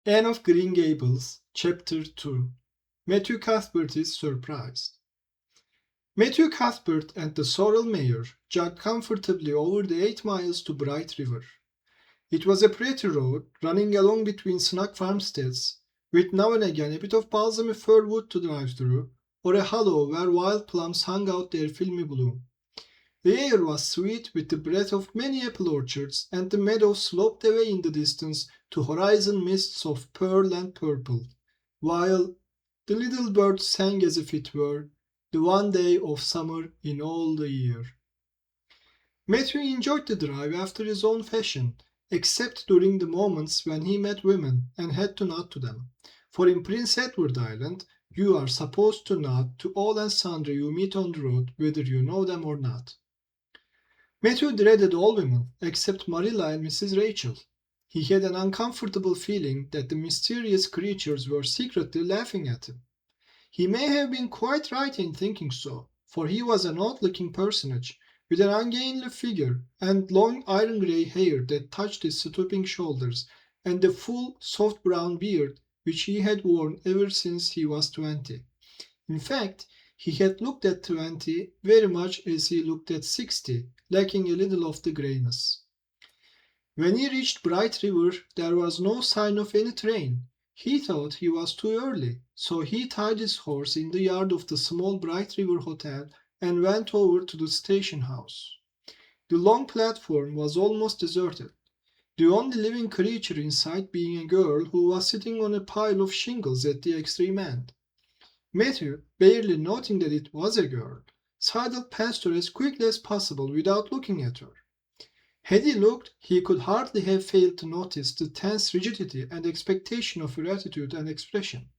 Anne of Green Gables, Chapter 2. Matthew Cuthbert is Surprised. Matthew Cuthbert and the sorrel mare jogged comfortably over the 8 miles to Bright River. It was a pretty road, running along between snug farmsteads, with now and again a bit of balsamy fir wood to drive through, or a hollow where wild plums hung out their filmy bloom. The air was sweet with the breath of many apple orchards, and the meadows sloped away in the distance to horizon mists of pearl and purple, while the little birds sang as if it were the one day of summer in all the year. Matthew enjoyed the drive after his own fashion, except during the moments when he met women and had to nod to them, for in Prince Edward Island you are supposed to nod to all and sundry you meet on the road, whether you know them or not. Matthew dreaded all women except Marilla and Mrs. Rachel. He had an uncomfortable feeling that the mysterious creatures were secretly laughing at him. He may have been quite right in thinking so, for he was an odd-looking personage, with an ungainly figure and long iron-grey hair that touched his stooping shoulders, and the full, soft brown beard which he had worn ever since he was 20. In fact, he had looked at 20 very much as he looked at 60, lacking a little of the greyness. When he reached Bright River, there was no sign of any train. He thought he was too early, so he tied his horse in the yard of the small Bright River Hotel and went over to the station house. The long platform was almost deserted, the only living creature in sight being a girl who was sitting on a pile of shingles at the extreme end. Matthew, barely noting that it was a girl, sidled past her as quickly as possible without looking at her. Had he looked, he could hardly have failed to notice the tense rigidity and expectation of her attitude and expression.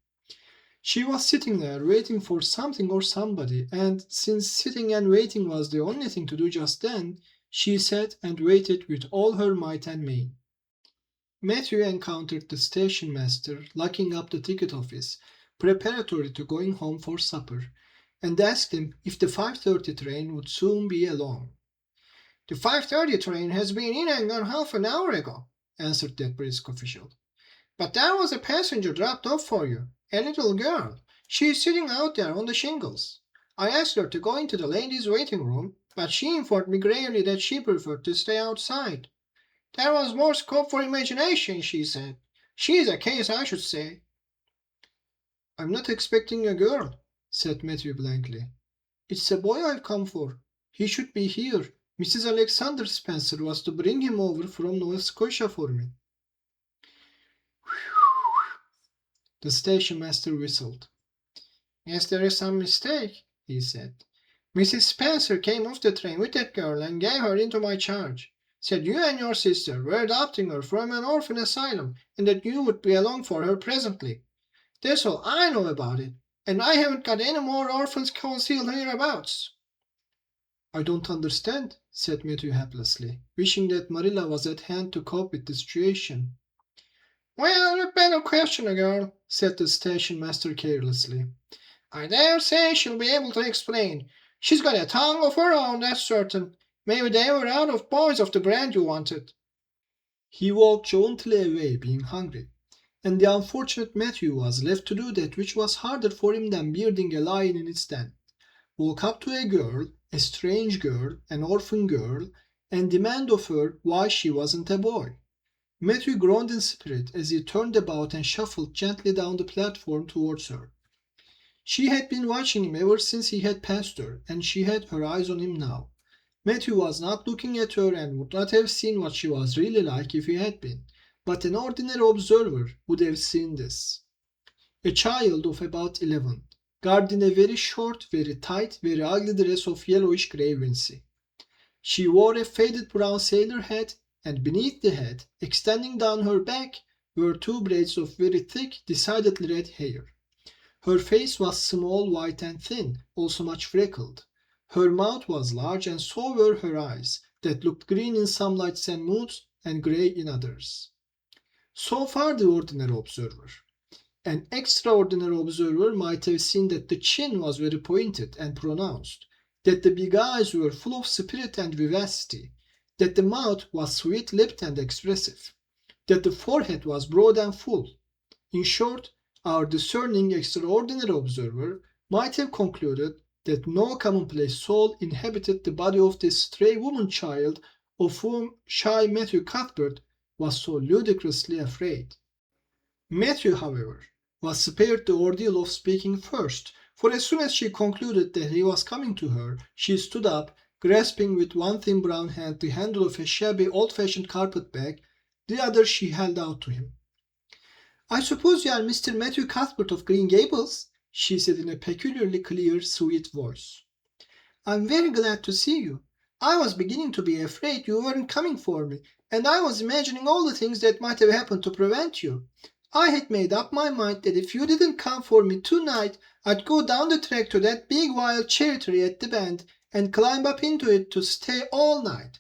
She was sitting there waiting for something or somebody, and since sitting and waiting was the only thing to do just then, she sat and waited with all her might and main. Matthew encountered the station master locking up the ticket office, preparatory to going home for supper, and asked him if the 5:30 train would soon be along. "The 5:30 train has been in and gone half an hour ago," answered that brisk official. "But there was a passenger dropped off for you, a little girl. She is sitting out there on the shingles. I asked her to go into the ladies' waiting room, but she informed me gravely that she preferred to stay outside. There was more scope for imagination, she said. She is a case, I should say." "I'm not expecting a girl," said Matthew blankly. "It's a boy I've come for. He should be here. Mrs. Alexander Spencer was to bring him over from Nova Scotia for me." The station master whistled. "Yes, there is some mistake," he said. "Mrs. Spencer came off the train with that girl and gave her into my charge. Said you and your sister were adopting her from an orphan asylum and that you would be along for her presently. That's all I know about it, and I haven't got any more orphans concealed hereabouts." "I don't understand," said Matthew helplessly, wishing that Marilla was at hand to cope with the situation. "Well, you better question a girl," said the station master carelessly. "I dare say she'll be able to explain. She's got a tongue of her own, that's certain. Maybe they were out of boys of the brand you wanted." He walked jauntily away, being hungry, and the unfortunate Matthew was left to do that which was harder for him than bearding a lion in its den: walk up to a girl, a strange girl, an orphan girl, and demand of her why she wasn't a boy. Matthew groaned in spirit as he turned about and shuffled gently down the platform towards her. She had been watching him ever since he had passed her, and she had her eyes on him now. Matthew was not looking at her and would not have seen what she was really like if he had been, but an ordinary observer would have seen this. A child of about 11, garbed in a very short, very tight, very ugly dress of yellowish-grey wincey. She wore a faded brown sailor hat, and beneath the hat, extending down her back, were 2 braids of very thick, decidedly red hair. Her face was small, white, and thin, also much freckled. Her mouth was large, and so were her eyes, that looked green in some lights and moods, and grey in others. So far the ordinary observer. An extraordinary observer might have seen that the chin was very pointed and pronounced, that the big eyes were full of spirit and vivacity, that the mouth was sweet-lipped and expressive, that the forehead was broad and full, In short, our discerning, extraordinary observer might have concluded that no commonplace soul inhabited the body of this stray woman-child of whom shy Matthew Cuthbert was so ludicrously afraid. Matthew, however, was spared the ordeal of speaking first, for as soon as she concluded that he was coming to her, she stood up, grasping with one thin brown hand the handle of a shabby old-fashioned carpet-bag, the other she held out to him. "I suppose you are Mr. Matthew Cuthbert of Green Gables?" she said in a peculiarly clear, sweet voice. "I'm very glad to see you. I was beginning to be afraid you weren't coming for me, and I was imagining all the things that might have happened to prevent you. I had made up my mind that if you didn't come for me tonight, I'd go down the track to that big wild cherry tree at the bend and climb up into it to stay all night.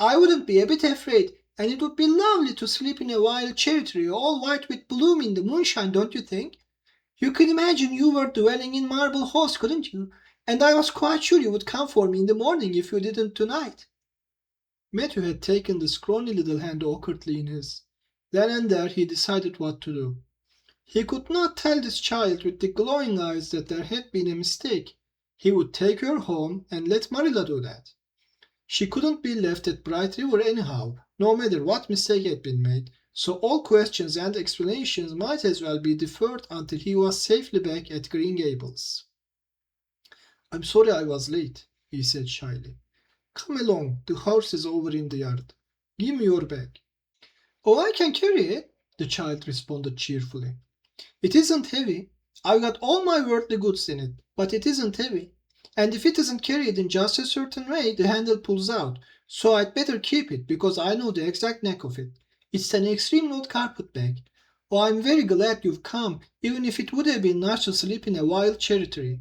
I wouldn't be a bit afraid, and it would be lovely to sleep in a wild cherry tree all white with bloom in the moonshine, don't you think? You could imagine you were dwelling in Marble Halls, couldn't you? And I was quite sure you would come for me in the morning if you didn't tonight." Matthew had taken the scrawny little hand awkwardly in his. Then and there he decided what to do. He could not tell this child with the glowing eyes that there had been a mistake. He would take her home and let Marilla do that. She couldn't be left at Bright River anyhow, no matter what mistake had been made, so all questions and explanations might as well be deferred until he was safely back at Green Gables. "I'm sorry I was late," he said shyly. "Come along, the horse is over in the yard. Give me your bag." "Oh, I can carry it," the child responded cheerfully. "It isn't heavy. I've got all my worldly goods in it, but it isn't heavy. And if it isn't carried in just a certain way, the handle pulls out, so I'd better keep it because I know the exact knack of it. It's an extreme old carpet bag. Oh, I'm very glad you've come, even if it would have been nice to sleep in a wild cherry tree.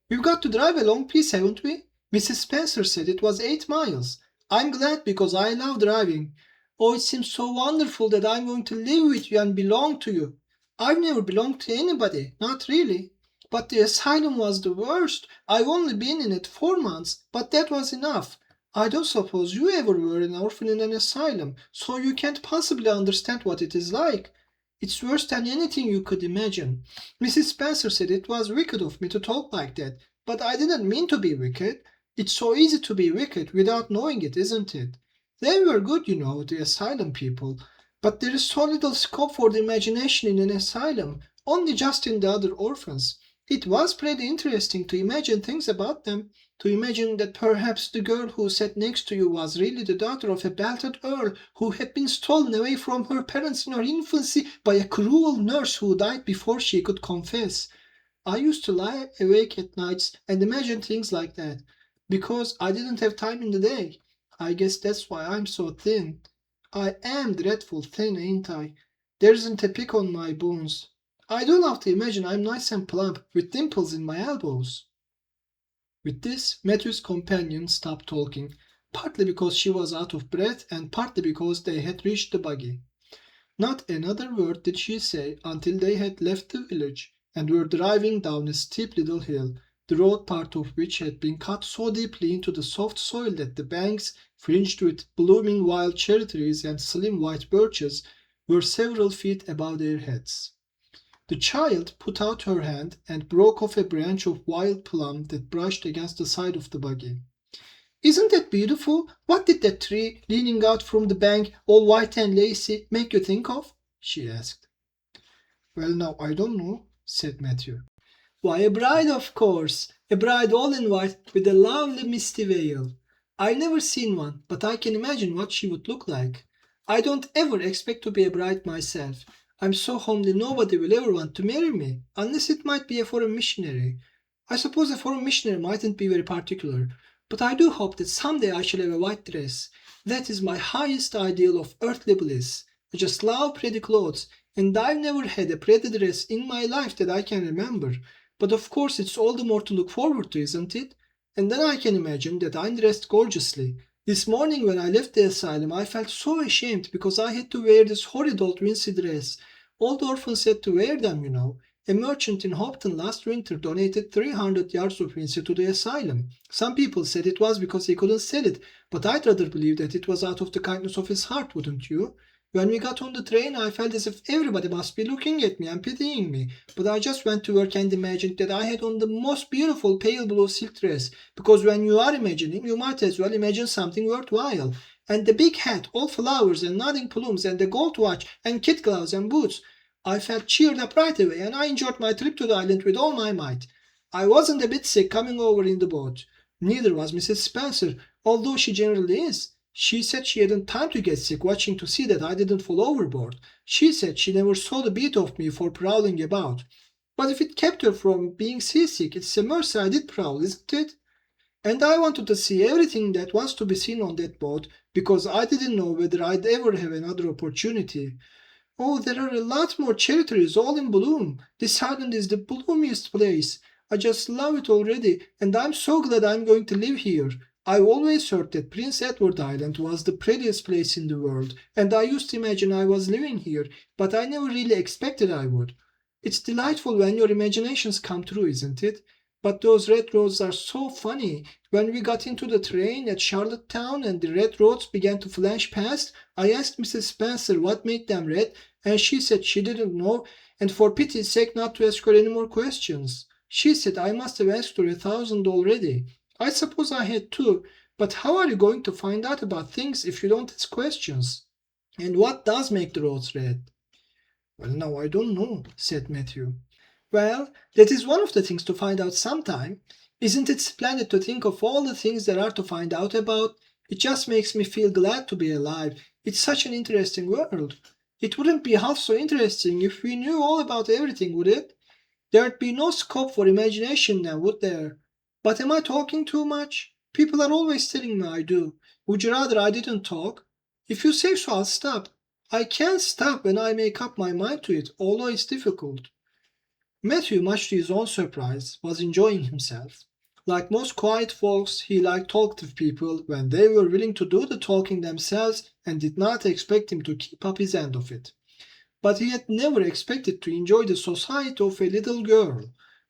We've got to drive a long piece, haven't we? Mrs. Spencer said it was 8 miles. I'm glad because I love driving. Oh, it seems so wonderful that I'm going to live with you and belong to you. I've never belonged to anybody, not really. But the asylum was the worst. I've only been in it 4 months, but that was enough. I don't suppose you ever were an orphan in an asylum, so you can't possibly understand what it is like. It's worse than anything you could imagine. Mrs. Spencer said it was wicked of me to talk like that, but I didn't mean to be wicked. It's so easy to be wicked without knowing it, isn't it? They were good, you know, the asylum people. But there is so little scope for the imagination in an asylum, only just in the other orphans. It was pretty interesting to imagine things about them, to imagine that perhaps the girl who sat next to you was really the daughter of a belted earl who had been stolen away from her parents in her infancy by a cruel nurse who died before she could confess. I used to lie awake at nights and imagine things like that, because I didn't have time in the day. I guess that's why I'm so thin. I am dreadful thin, ain't I? There isn't a pick on my bones. I do love to imagine I'm nice and plump, with dimples in my elbows." With this, Matthew's companion stopped talking, partly because she was out of breath and partly because they had reached the buggy. Not another word did she say until they had left the village and were driving down a steep little hill, the road part of which had been cut so deeply into the soft soil that the banks, fringed with blooming wild cherry trees and slim white birches, were several feet above their heads. The child put out her hand and broke off a branch of wild plum that brushed against the side of the buggy. "Isn't that beautiful? What did that tree, leaning out from the bank, all white and lacy, make you think of?" she asked. "Well, now, I don't know," said Matthew. "Why, a bride, of course. A bride all in white with a lovely misty veil. I've never seen one, but I can imagine what she would look like. I don't ever expect to be a bride myself. I'm so homely nobody will ever want to marry me, unless it might be a foreign missionary. I suppose a foreign missionary mightn't be very particular, but I do hope that someday I shall have a white dress. That is my highest ideal of earthly bliss. I just love pretty clothes, and I've never had a pretty dress in my life that I can remember. But of course it's all the more to look forward to, isn't it? And then I can imagine that I'm dressed gorgeously. This morning when I left the asylum I felt so ashamed because I had to wear this horrid old wincey dress. All the orphans had to wear them, you know. A merchant in Hopton last winter donated 300 yards of wincey to the asylum. Some people said it was because he couldn't sell it, but I'd rather believe that it was out of the kindness of his heart, wouldn't you? When we got on the train, I felt as if everybody must be looking at me and pitying me, but I just went to work and imagined that I had on the most beautiful pale blue silk dress, because when you are imagining, you might as well imagine something worthwhile. And the big hat, all flowers and nodding plumes, and the gold watch, and kid gloves and boots. I felt cheered up right away, and I enjoyed my trip to the island with all my might. I wasn't a bit sick coming over in the boat. Neither was Mrs. Spencer, although she generally is. She said she hadn't time to get sick watching to see that I didn't fall overboard. She said she never saw the beat of me for prowling about. But if it kept her from being seasick, it's a mercy I did prowl, isn't it? And I wanted to see everything that was to be seen on that boat, because I didn't know whether I'd ever have another opportunity. Oh, there are a lot more cherry trees all in bloom. This island is the bloomiest place. I just love it already, and I'm so glad I'm going to live here. I've always heard that Prince Edward Island was the prettiest place in the world, and I used to imagine I was living here, but I never really expected I would. It's delightful when your imaginations come true, isn't it? But those red roads are so funny. When we got into the train at Charlottetown and the red roads began to flash past, I asked Mrs. Spencer what made them red, and she said she didn't know, and for pity's sake not to ask her any more questions. She said I must have asked her 1,000 already. I suppose I had too, but how are you going to find out about things if you don't ask questions? And what does make the roads red? Well, now I don't know, said Matthew. Well, that is one of the things to find out sometime. Isn't it splendid to think of all the things there are to find out about? It just makes me feel glad to be alive. It's such an interesting world. It wouldn't be half so interesting if we knew all about everything, would it? There'd be no scope for imagination then, would there? But am I talking too much? People are always telling me I do. Would you rather I didn't talk? If you say so, I'll stop. I can't stop when I make up my mind to it, although it's difficult. Matthew, much to his own surprise, was enjoying himself. Like most quiet folks, he liked talkative people when they were willing to do the talking themselves and did not expect him to keep up his end of it. But he had never expected to enjoy the society of a little girl.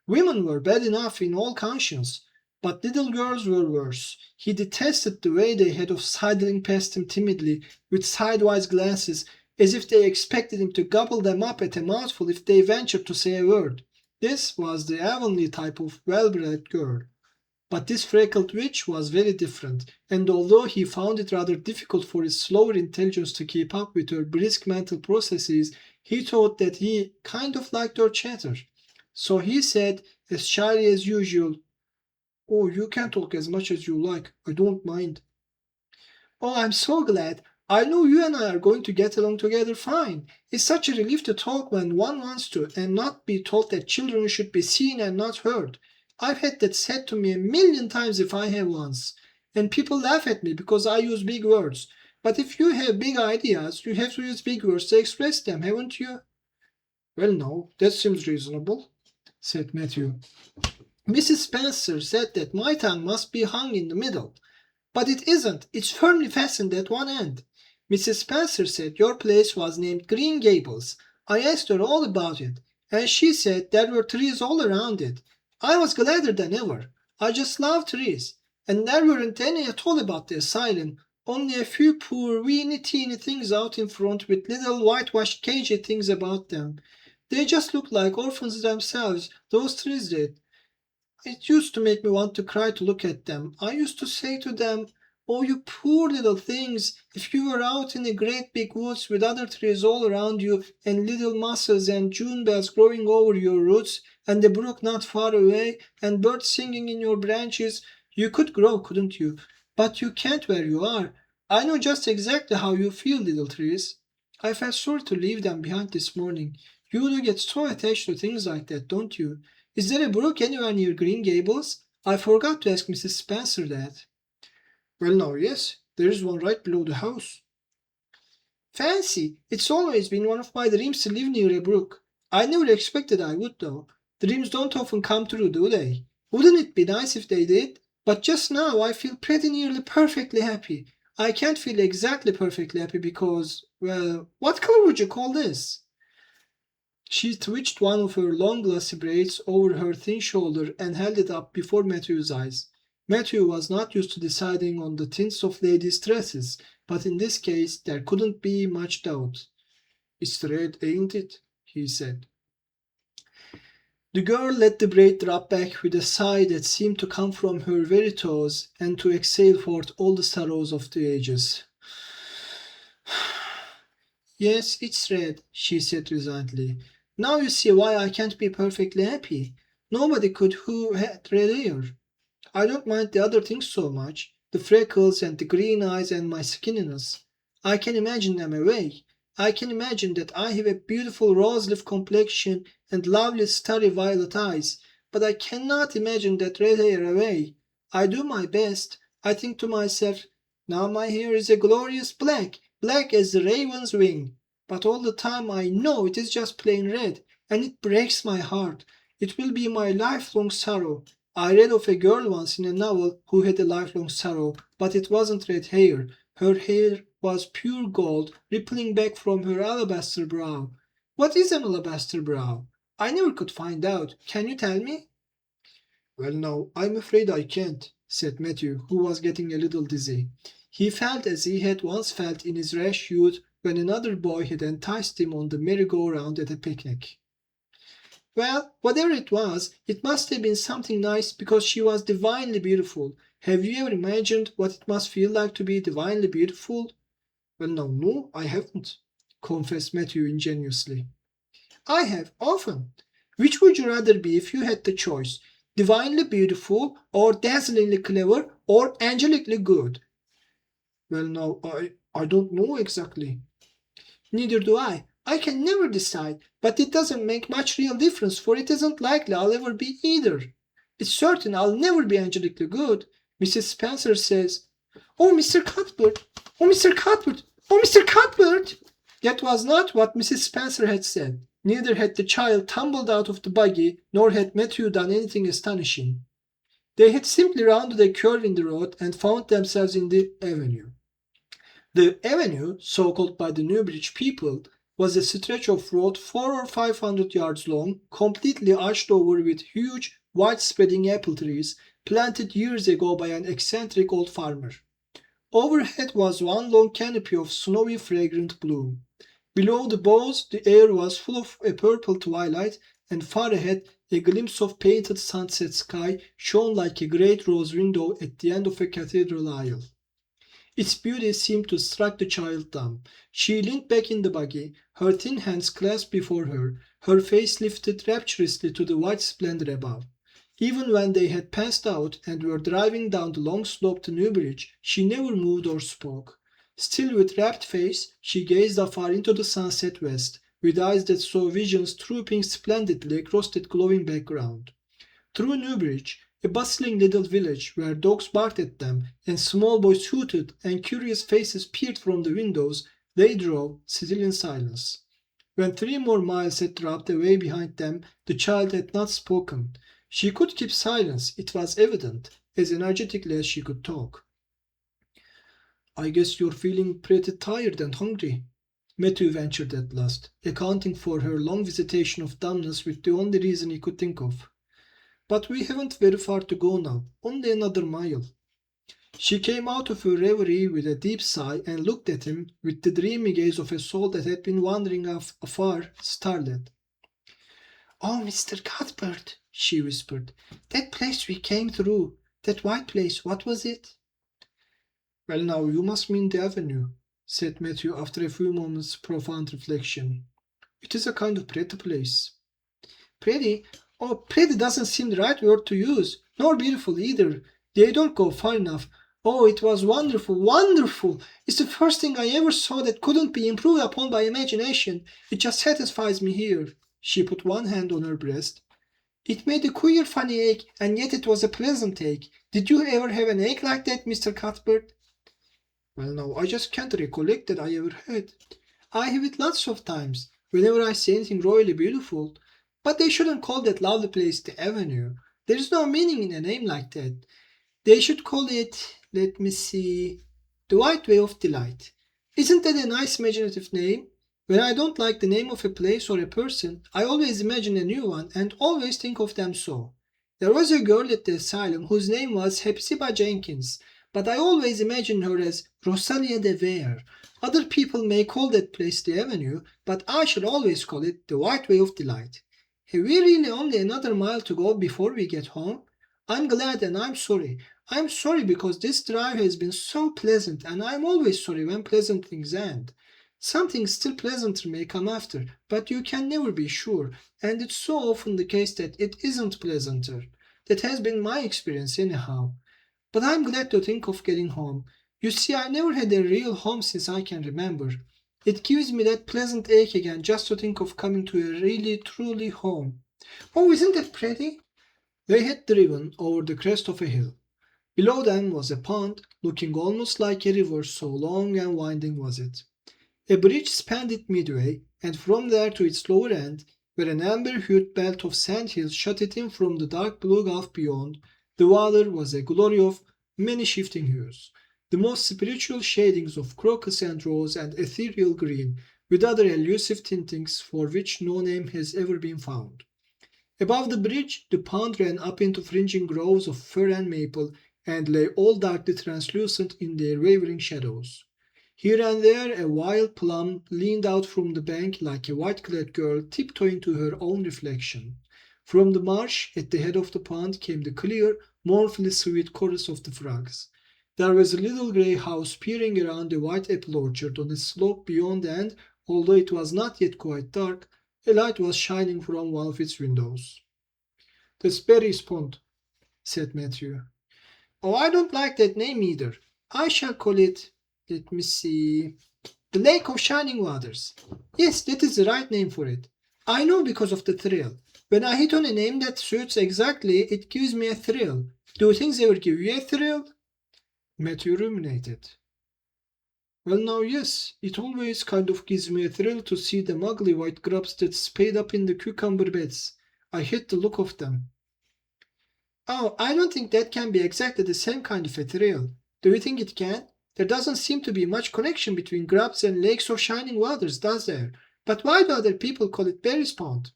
Women were bad enough in all conscience, but little girls were worse. He detested the way they had of sidling past him timidly, with sidewise glances, as if they expected him to gobble them up at a mouthful if they ventured to say a word. This was the Avonlea type of well-bred girl. But this freckled witch was very different, and although he found it rather difficult for his slower intelligence to keep up with her brisk mental processes, he thought that he kind of liked her chatter. So he said, as shyly as usual, "Oh, you can talk as much as you like. I don't mind." "Oh, I'm so glad. I know you and I are going to get along together fine. It's such a relief to talk when one wants to, and not be told that children should be seen and not heard. I've had that said to me 1,000,000 times if I have once. And people laugh at me because I use big words. But if you have big ideas, you have to use big words to express them, haven't you?" "Well, no, that seems reasonable," said Matthew. "Mrs. Spencer said that my tongue must be hung in the middle. But it isn't. It's firmly fastened at one end. Mrs. Spencer said your place was named Green Gables. I asked her all about it, and she said there were trees all around it. I was gladder than ever. I just love trees. And there weren't any at all about the asylum, only a few poor weeny teeny things out in front with little whitewashed cagey things about them. They just looked like orphans themselves, those trees did. It used to make me want to cry to look at them. I used to say to them, 'Oh, you poor little things, if you were out in a great big woods with other trees all around you, and little mosses and June bells growing over your roots, and the brook not far away, and birds singing in your branches, you could grow, couldn't you? But you can't where you are. I know just exactly how you feel, little trees.' I felt sorry to leave them behind this morning. You do get so attached to things like that, don't you? Is there a brook anywhere near Green Gables? I forgot to ask Mrs. Spencer that." "Well, now, yes, there is one right below the house." "Fancy! It's always been one of my dreams to live near a brook. I never expected I would, though. Dreams don't often come true, do they? Wouldn't it be nice if they did? But just now I feel pretty nearly perfectly happy. I can't feel exactly perfectly happy because, well, what color would you call this?" She twitched one of her long glossy braids over her thin shoulder and held it up before Matthew's eyes. Matthew was not used to deciding on the tints of ladies' dresses, But in this case there couldn't be much doubt. "It's red, ain't it?" he said. The girl let the braid drop back with a sigh that seemed to come from her very toes and to exhale forth all the sorrows of the ages. "Yes, it's red," she said resignedly. "Now you see why I can't be perfectly happy. Nobody could who had red hair. I don't mind the other things so much, the freckles and the green eyes and my skinniness. I can imagine them away. I can imagine that I have a beautiful rose-leaf complexion and lovely starry violet eyes, but I cannot imagine that red hair away. I do my best. I think to myself, now my hair is a glorious black, black as the raven's wing. But all the time I know it is just plain red, and it breaks my heart. It will be my lifelong sorrow. I read of a girl once in a novel who had a lifelong sorrow, but it wasn't red hair. Her hair was pure gold, rippling back from her alabaster brow. What is an alabaster brow? I never could find out. Can you tell me?" "Well, no, I'm afraid I can't," said Matthew, who was getting a little dizzy. He felt as he had once felt in his rash youth when another boy had enticed him on the merry-go-round at a picnic. "Well, whatever it was, it must have been something nice because she was divinely beautiful. Have you ever imagined what it must feel like to be divinely beautiful?" "Well, no, I haven't," confessed Matthew ingenuously. "I have, often. Which would you rather be if you had the choice? Divinely beautiful, or dazzlingly clever, or angelically good?" "Well, no, I don't know exactly." "Neither do I. I can never decide, but it doesn't make much real difference, for it isn't likely I'll ever be either. It's certain I'll never be angelically good. Mrs. Spencer says, 'Oh, Mr. Cuthbert! Oh, Mr. Cuthbert! Oh, Mr. Cuthbert!'" That was not what Mrs. Spencer had said. Neither had the child tumbled out of the buggy, nor had Matthew done anything astonishing. They had simply rounded a curve in the road and found themselves in the avenue. The avenue, so called by the Newbridge people, was a stretch of road 400 or 500 yards long, completely arched over with huge, wide-spreading apple trees planted years ago by an eccentric old farmer. Overhead was one long canopy of snowy, fragrant bloom. Below the boughs, the air was full of a purple twilight, and far ahead, a glimpse of painted sunset sky shone like a great rose window at the end of a cathedral aisle. Its beauty seemed to strike the child dumb. She leaned back in the buggy, her thin hands clasped before her, her face lifted rapturously to the white splendor above. Even when they had passed out and were driving down the long slope to Newbridge, she never moved or spoke. Still with rapt face, she gazed afar into the sunset west, with eyes that saw visions trooping splendidly across that glowing background. Through Newbridge, a bustling little village where dogs barked at them and small boys hooted and curious faces peered from the windows, they drove, still in silence. When 3 more miles had dropped away behind them, the child had not spoken. She could keep silence, it was evident, as energetically as she could talk. "I guess you're feeling pretty tired and hungry," Matthew ventured at last, accounting for her long visitation of dumbness with the only reason he could think of. "But we haven't very far to go now, only another mile." She came out of her reverie with a deep sigh and looked at him with the dreamy gaze of a soul that had been wandering afar, starlit. "Oh, Mr. Cuthbert," she whispered, "that place we came through, that white place, what was it?" "Well, now, you must mean the avenue," said Matthew after a few moments' profound reflection. "It is a kind of pretty place." "Pretty? Oh, pretty doesn't seem the right word to use, nor beautiful either. They don't go far enough. Oh, it was wonderful, wonderful! It's the first thing I ever saw that couldn't be improved upon by imagination. It just satisfies me here." She put one hand on her breast. "It made a queer, funny ache, and yet it was a pleasant ache. Did you ever have an ache like that, Mr. Cuthbert?" "Well, no, I just can't recollect that I ever had." "I have it lots of times, whenever I see anything royally beautiful. But they shouldn't call that lovely place the Avenue. There's no meaning in a name like that. They should call it, let me see, the White Way of Delight. Isn't that a nice imaginative name? When I don't like the name of a place or a person, I always imagine a new one and always think of them so. There was a girl at the asylum whose name was Hepzibah Jenkins, but I always imagine her as Rosalia de Vere. Other people may call that place the Avenue, but I shall always call it the White Way of Delight. Have we really only another mile to go before we get home? I'm glad and I'm sorry. I'm sorry because this drive has been so pleasant, and I'm always sorry when pleasant things end. Something still pleasanter may come after, but you can never be sure, and it's so often the case that it isn't pleasanter. That has been my experience anyhow. But I'm glad to think of getting home. You see, I never had a real home since I can remember. It gives me that pleasant ache again just to think of coming to a really, truly home. Oh, isn't that pretty? They had driven over the crest of a hill. Below them was a pond, looking almost like a river, so long and winding was it. A bridge spanned it midway, and from there to its lower end, where an amber-hued belt of sandhills shut it in from the dark blue gulf beyond, the water was a glory of many shifting hues, the most spiritual shadings of crocus and rose and ethereal green, with other elusive tintings for which no name has ever been found. Above the bridge, the pond ran up into fringing groves of fir and maple, and lay all darkly translucent in their wavering shadows. Here and there a wild plum leaned out from the bank like a white-clad girl tiptoeing to her own reflection. From the marsh at the head of the pond came the clear, mournfully sweet chorus of the frogs. There was a little grey house peering around a white apple orchard on a slope beyond, and, although it was not yet quite dark, a light was shining from one of its windows. "That's Barry's Pond," said Matthew. "Oh, I don't like that name either. I shall call it, let me see, the Lake of Shining Waters. Yes, that is the right name for it. I know because of the thrill. When I hit on a name that suits exactly, it gives me a thrill. Do things ever give you a thrill?" Matthew ruminated. "Well, now, yes, it always kind of gives me a thrill to see them ugly white grubs that spade up in the cucumber beds. I hate the look of them." "Oh, I don't think that can be exactly the same kind of a thrill. Do you think it can? There doesn't seem to be much connection between grubs and lakes of shining waters, does there? But why do other people call it Barry's Pond?"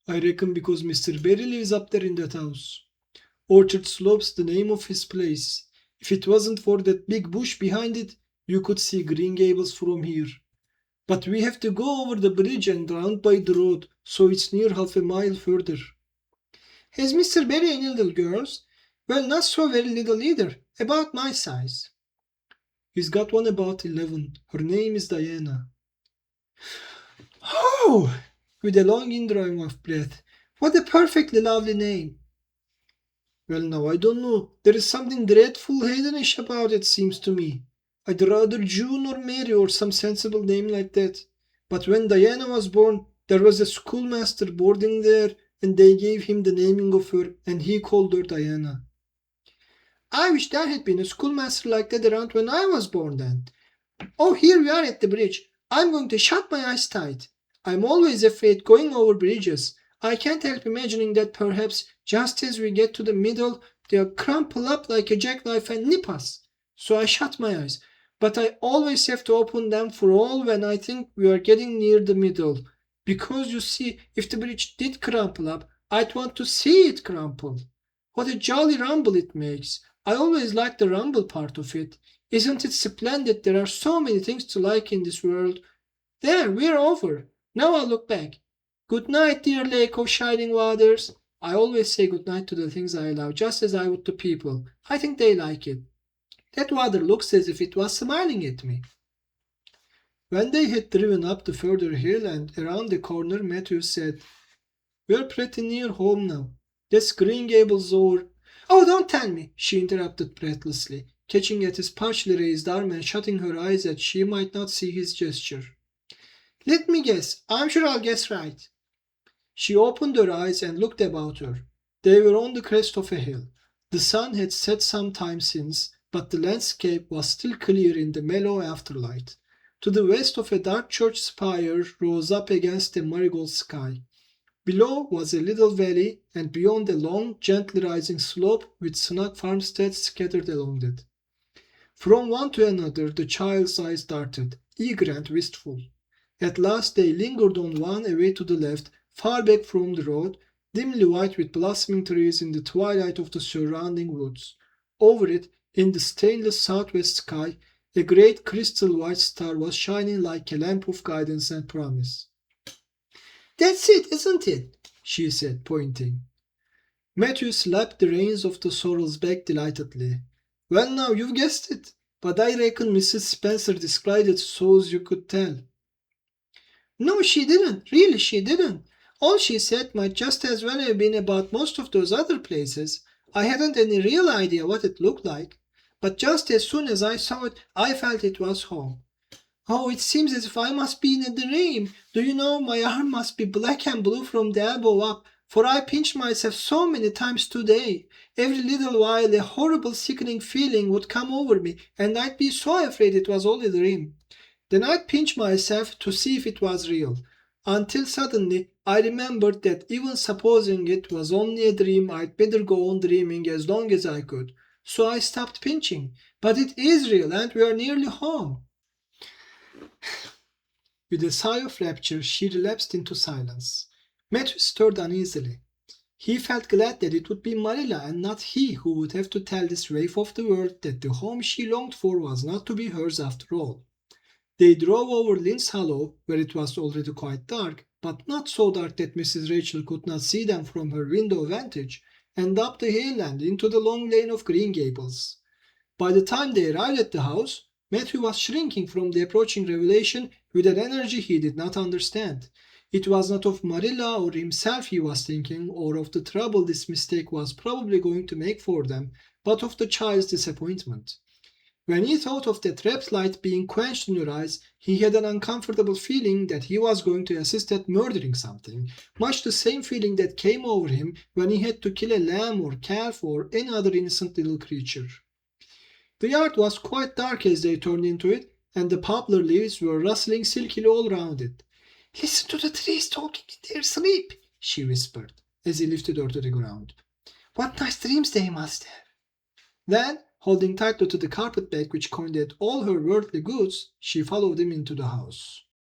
"I reckon because Mr. Barry lives up there in that house. Orchard Slope's the name of his place. If it wasn't for that big bush behind it, you could see Green Gables from here. But we have to go over the bridge and round by the road, so it's near half a mile further." "Has Mr. Barry any little girls?" "Well, not so very little either. About my size." "He's got one about 11. Her name is Diana." "Oh!" with a long indrawing of breath. "What a perfectly lovely name." "Well, now, I don't know. There is something dreadful heathenish about it, seems to me. I'd rather June or Mary or some sensible name like that. But when Diana was born, there was a schoolmaster boarding there, and they gave him the naming of her, and he called her Diana." "I wish there had been a schoolmaster like that around when I was born then. Oh, here we are at the bridge. I'm going to shut my eyes tight. I'm always afraid going over bridges. I can't help imagining that perhaps just as we get to the middle, they'll crumple up like a jackknife and nip us. So I shut my eyes. But I always have to open them for all when I think we are getting near the middle. Because you see, if the bridge did crumple up, I'd want to see it crumple. What a jolly rumble it makes. I always like the rumble part of it. Isn't it splendid? There are so many things to like in this world. There, we're over. Now I'll look back. Good night, dear Lake of Shining Waters. I always say good night to the things I love, just as I would to people. I think they like it. That water looks as if it was smiling at me." When they had driven up the further hill and around the corner, Matthew said, "We're pretty near home now. That's Green Gables over—" "Oh, don't tell me," she interrupted breathlessly, catching at his partially raised arm and shutting her eyes that she might not see his gesture. "Let me guess. I'm sure I'll guess right." She opened her eyes and looked about her. They were on the crest of a hill. The sun had set some time since, but the landscape was still clear in the mellow afterlight. To the west of a dark church spire rose up against a marigold sky. Below was a little valley, and beyond a long, gently rising slope with snug farmsteads scattered along it. From one to another the child's eyes darted, eager and wistful. At last they lingered on one away to the left, far back from the road, dimly white with blossoming trees in the twilight of the surrounding woods. Over it, In the stainless southwest sky, a great crystal white star was shining like a lamp of guidance and promise. "That's it, isn't it?" she said, pointing. Matthew slapped the reins of the sorrel's back delightedly. "Well now, you've guessed it. But I reckon Mrs. Spencer described it so's you could tell." "No, she didn't. Really, she didn't. All she said might just as well have been about most of those other places. I hadn't any real idea what it looked like. But just as soon as I saw it, I felt it was home. Oh, it seems as if I must be in a dream. Do you know, my arm must be black and blue from the elbow up, for I pinched myself so many times today. Every little while a horrible sickening feeling would come over me, and I'd be so afraid it was all a dream. Then I'd pinch myself to see if it was real, until suddenly I remembered that even supposing it was only a dream, I'd better go on dreaming as long as I could. So I stopped pinching. But it is real, and we are nearly home." With a sigh of rapture, she relapsed into silence. Matthew stirred uneasily. He felt glad that it would be Marilla and not he who would have to tell this waif of the world that the home she longed for was not to be hers after all. They drove over Lynn's Hollow, where it was already quite dark, but not so dark that Mrs. Rachel could not see them from her window vantage, and up the hill and into the long lane of Green Gables. By the time they arrived at the house, Matthew was shrinking from the approaching revelation with an energy he did not understand. It was not of Marilla or himself he was thinking, or of the trouble this mistake was probably going to make for them, but of the child's disappointment. When he thought of that rapt light being quenched in her eyes, he had an uncomfortable feeling that he was going to assist at murdering something, much the same feeling that came over him when he had to kill a lamb or calf or any other innocent little creature. The yard was quite dark as they turned into it, and the poplar leaves were rustling silkily all round it. "Listen to the trees talking in their sleep," she whispered, as he lifted her to the ground. "What nice dreams they must have." Then, holding tightly to the carpet bag which contained all her worldly goods, she followed him into the house.